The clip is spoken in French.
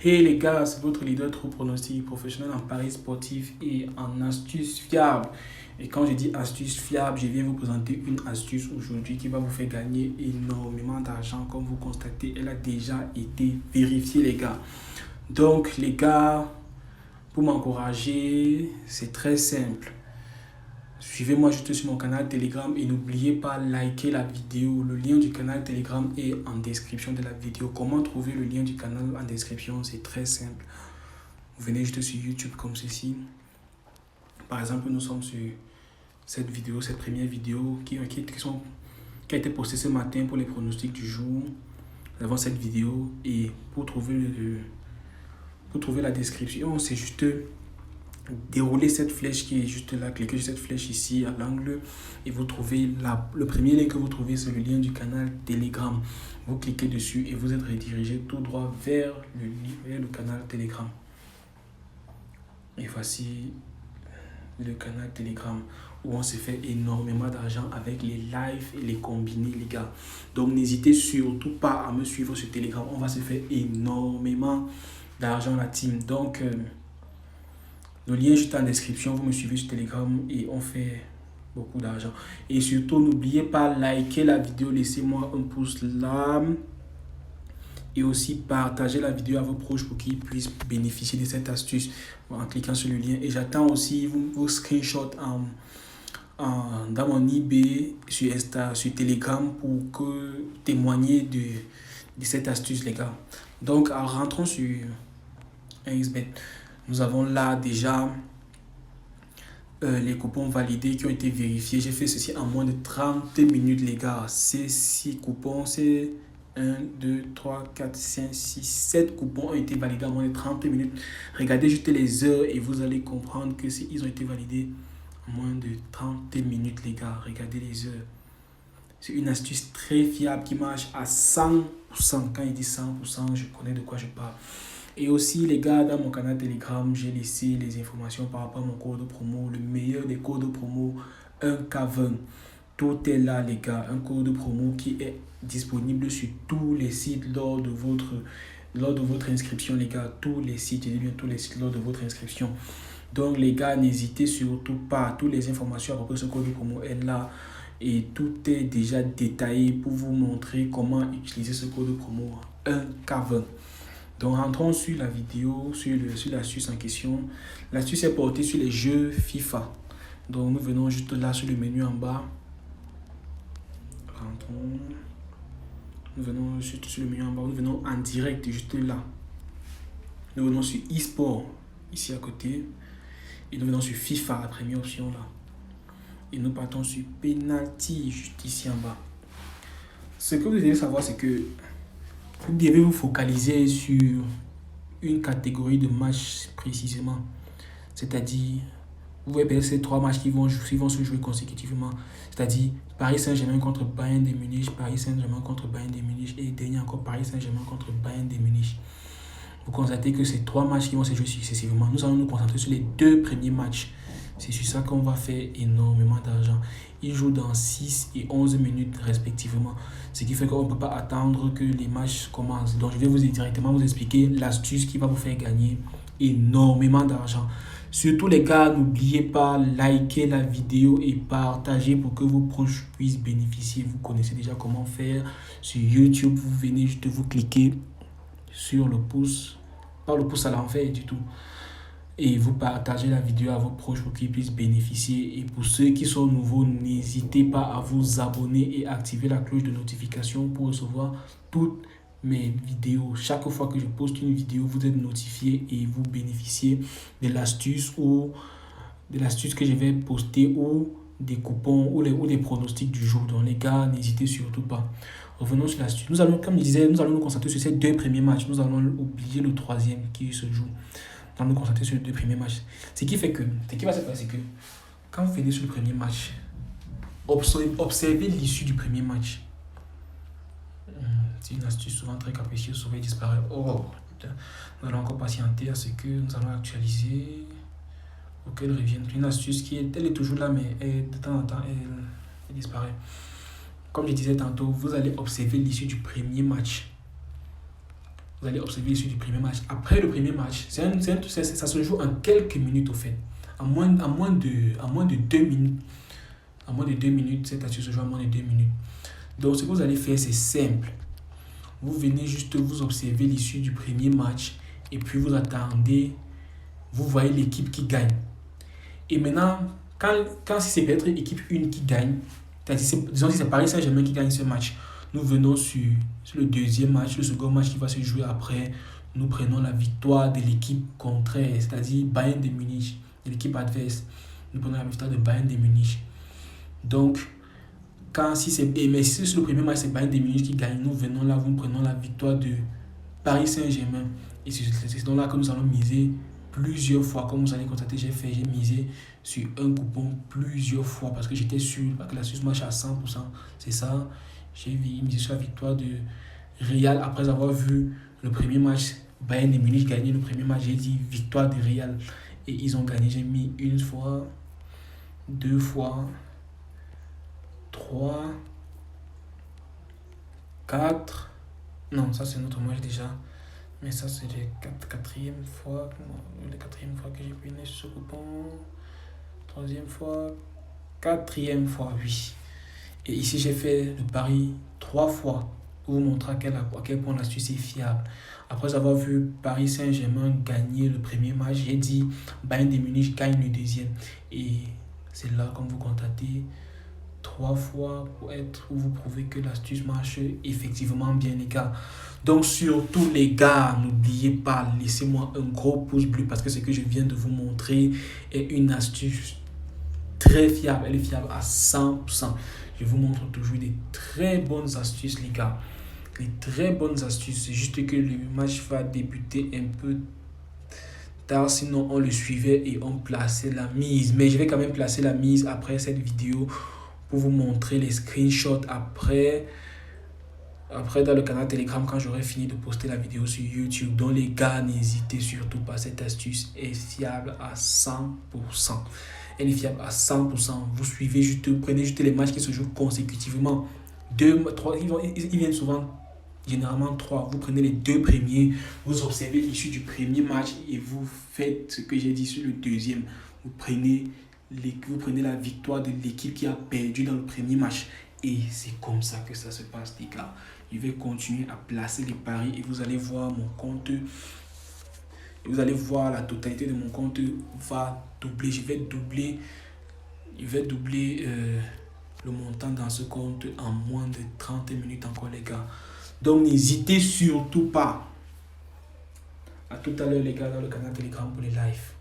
Hey les gars, c'est votre leader trop pronostic professionnel en paris sportif et en astuces fiables. Et quand je dis astuces fiables, je viens vous présenter une astuce aujourd'hui qui va vous faire gagner énormément d'argent. Comme vous constatez, elle a déjà été vérifiée les gars. Donc les gars, pour m'encourager, c'est très simple. Suivez-moi juste sur mon canal Telegram et n'oubliez pas de liker la vidéo. Le lien du canal Telegram est en description de la vidéo. Comment trouver le lien du canal en description? C'est très simple. Vous venez juste sur YouTube comme ceci. Par exemple, nous sommes sur cette vidéo, cette première vidéo qui a été postée ce matin pour les pronostics du jour. Nous avons cette vidéo et pour trouver la description, c'est juste dérouler cette flèche qui est juste là, cliquez sur cette flèche ici à l'angle et vous trouvez le premier lien que vous trouvez, c'est le lien du canal Telegram. Vous cliquez dessus et vous êtes redirigé tout droit vers le canal Telegram. Et voici le canal Telegram où on se fait énormément d'argent avec les lives et les combinés les gars. Donc n'hésitez surtout pas à me suivre sur Telegram, on va se faire énormément d'argent la team. Donc le lien est juste en description, vous me suivez sur Telegram et on fait beaucoup d'argent. Et surtout, n'oubliez pas de liker la vidéo, laissez-moi un pouce là. Et aussi partager la vidéo à vos proches pour qu'ils puissent bénéficier de cette astuce en cliquant sur le lien. Et j'attends aussi vos screenshots dans mon eBay, sur Insta, sur Telegram pour témoigner de cette astuce les gars. Donc rentrons sur 1xBet. Nous avons là déjà les coupons validés qui ont été vérifiés. J'ai fait ceci en moins de 30 minutes, les gars. Ces 6 coupons, c'est 1, 2, 3, 4, 5, 6, 7 coupons ont été validés en moins de 30 minutes. Regardez juste les heures et vous allez comprendre que ils ont été validés en moins de 30 minutes, les gars. Regardez les heures. C'est une astuce très fiable qui marche à 100%. Quand il dit 100%, je connais de quoi je parle. Et aussi les gars, dans mon canal Telegram, j'ai laissé les informations par rapport à mon code promo, le meilleur des codes promo, 1K20. Tout est là les gars, un code promo qui est disponible sur tous les sites lors de votre inscription les gars. Tous les sites, je dis bien tous les sites lors de votre inscription. Donc les gars, n'hésitez surtout pas, toutes les informations à propos de ce code promo est là. Et tout est déjà détaillé pour vous montrer comment utiliser ce code promo 1K20. Donc rentrons sur la vidéo, sur l'astuce en question. L'astuce est portée sur les jeux FIFA. Donc nous venons juste là sur le menu en bas. Rentrons. Nous venons juste sur le menu en bas. Nous venons en direct juste là. Nous venons sur e-sport ici à côté. Et nous venons sur FIFA, la première option là. Et nous partons sur penalty juste ici en bas. Ce que vous devez savoir, c'est que vous devez vous focaliser sur une catégorie de matchs précisément. C'est-à-dire, vous voyez peut-être ces 3 matchs qui vont se jouer consécutivement. C'est-à-dire, Paris Saint-Germain contre Bayern de Munich, Paris Saint-Germain contre Bayern de Munich et dernier encore Paris Saint-Germain contre Bayern de Munich. Vous constatez que ces 3 matchs qui vont se jouer successivement. Nous allons nous concentrer sur les 2 premiers matchs. C'est sur ça qu'on va faire énormément d'argent. Ils jouent dans 6 et 11 minutes respectivement. Ce qui fait qu'on ne peut pas attendre que les matchs commencent. Donc je vais directement vous expliquer l'astuce qui va vous faire gagner énormément d'argent. Surtout les gars, n'oubliez pas de liker la vidéo et partager pour que vos proches puissent bénéficier. Vous connaissez déjà comment faire. Sur YouTube, vous venez juste vous cliquer sur le pouce. Pas le pouce à l'envers du tout. Et vous partagez la vidéo à vos proches pour qu'ils puissent bénéficier. Et pour ceux qui sont nouveaux, n'hésitez pas à vous abonner et activer la cloche de notification pour recevoir toutes mes vidéos. Chaque fois que je poste une vidéo, vous êtes notifié et vous bénéficiez de l'astuce que je vais poster ou des coupons ou des pronostics du jour. Donc les gars, n'hésitez surtout pas. Revenons sur l'astuce. Comme je disais, nous allons nous concentrer sur ces 2 premiers matchs. Nous allons oublier le 3e qui se joue. Nous allons nous concentrer sur les 2 premiers matchs. Ce qui va se passer, c'est que quand vous venez sur le premier match, observez l'issue du premier match. C'est une astuce souvent très capricieuse, souvent il disparaît. Oh, putain. Nous allons encore patienter à ce que nous allons actualiser pour qu'elle revienne. Une astuce elle est toujours là, mais de temps en temps, elle disparaît. Comme je disais tantôt, vous allez observer l'issue du premier match. vous allez observer l'issue du premier match. Après le premier match, ça se joue en quelques minutes au fait. En moins de 2 minutes. En moins de 2 minutes, cette astuce se joue en moins de 2 minutes. Donc ce que vous allez faire, c'est simple. Vous venez juste vous observer l'issue du premier match et puis vous attendez, vous voyez l'équipe qui gagne. Et maintenant, quand si c'est peut-être l'équipe 1 qui gagne, disons si c'est Paris Saint-Germain qui gagne ce match, nous venons sur le deuxième match, le second match qui va se jouer après, nous prenons la victoire de l'équipe contraire, c'est-à-dire Bayern de Munich, de l'équipe adverse. Nous prenons la victoire de Bayern de Munich. Donc, si c'est le premier match, c'est Bayern de Munich qui gagne, nous venons là, nous prenons la victoire de Paris Saint-Germain. Et c'est donc là que nous allons miser plusieurs fois. Comme vous allez constater, j'ai misé sur un coupon plusieurs fois parce que j'étais sûr que la Suisse marche à 100%. C'est ça. J'ai misé sur la victoire de Real après avoir vu le premier match. Bayern de Munich gagner le premier match. J'ai dit victoire de Real. Et ils ont gagné. J'ai mis 1 fois, 2 fois, 3, 4. Non, ça c'est notre match déjà. Mais ça c'est la quatrième fois que j'ai pris ce coupon. Troisième fois. Quatrième fois, oui. Et ici j'ai fait le pari 3 fois pour vous montrer à quel point l'astuce est fiable. Après avoir vu Paris Saint-Germain gagner le premier match, j'ai dit Bayern de Munich gagne le deuxième. Et c'est là, comme vous constatez, 3 fois pour vous prouver que l'astuce marche effectivement bien, les gars. Donc surtout les gars, n'oubliez pas, laissez-moi un gros pouce bleu parce que ce que je viens de vous montrer est une astuce très fiable. Elle est fiable à 100%. Je vous montre toujours des très bonnes astuces, les gars. Les très bonnes astuces. C'est juste que le match va débuter un peu tard, sinon on le suivait et on plaçait la mise. Mais je vais quand même placer la mise après cette vidéo pour vous montrer les screenshots après dans le canal Telegram quand j'aurai fini de poster la vidéo sur YouTube. Donc les gars, n'hésitez surtout pas, cette astuce est fiable à 100%. Elle est fiable à 100%. Vous suivez prenez juste les matchs qui se jouent consécutivement. 2, 3, ils viennent souvent, généralement 3. Vous prenez les 2 premiers, vous observez l'issue du premier match et vous faites ce que j'ai dit sur le deuxième. Vous prenez la victoire de l'équipe qui a perdu dans le premier match. Et c'est comme ça que ça se passe, les gars. Je vais continuer à placer les paris et vous allez voir mon compte. Vous allez voir la totalité de mon compte va doubler. Je vais doubler le montant dans ce compte en moins de 30 minutes encore, les gars. Donc n'hésitez surtout pas. À tout à l'heure, les gars, dans le canal Telegram pour les lives.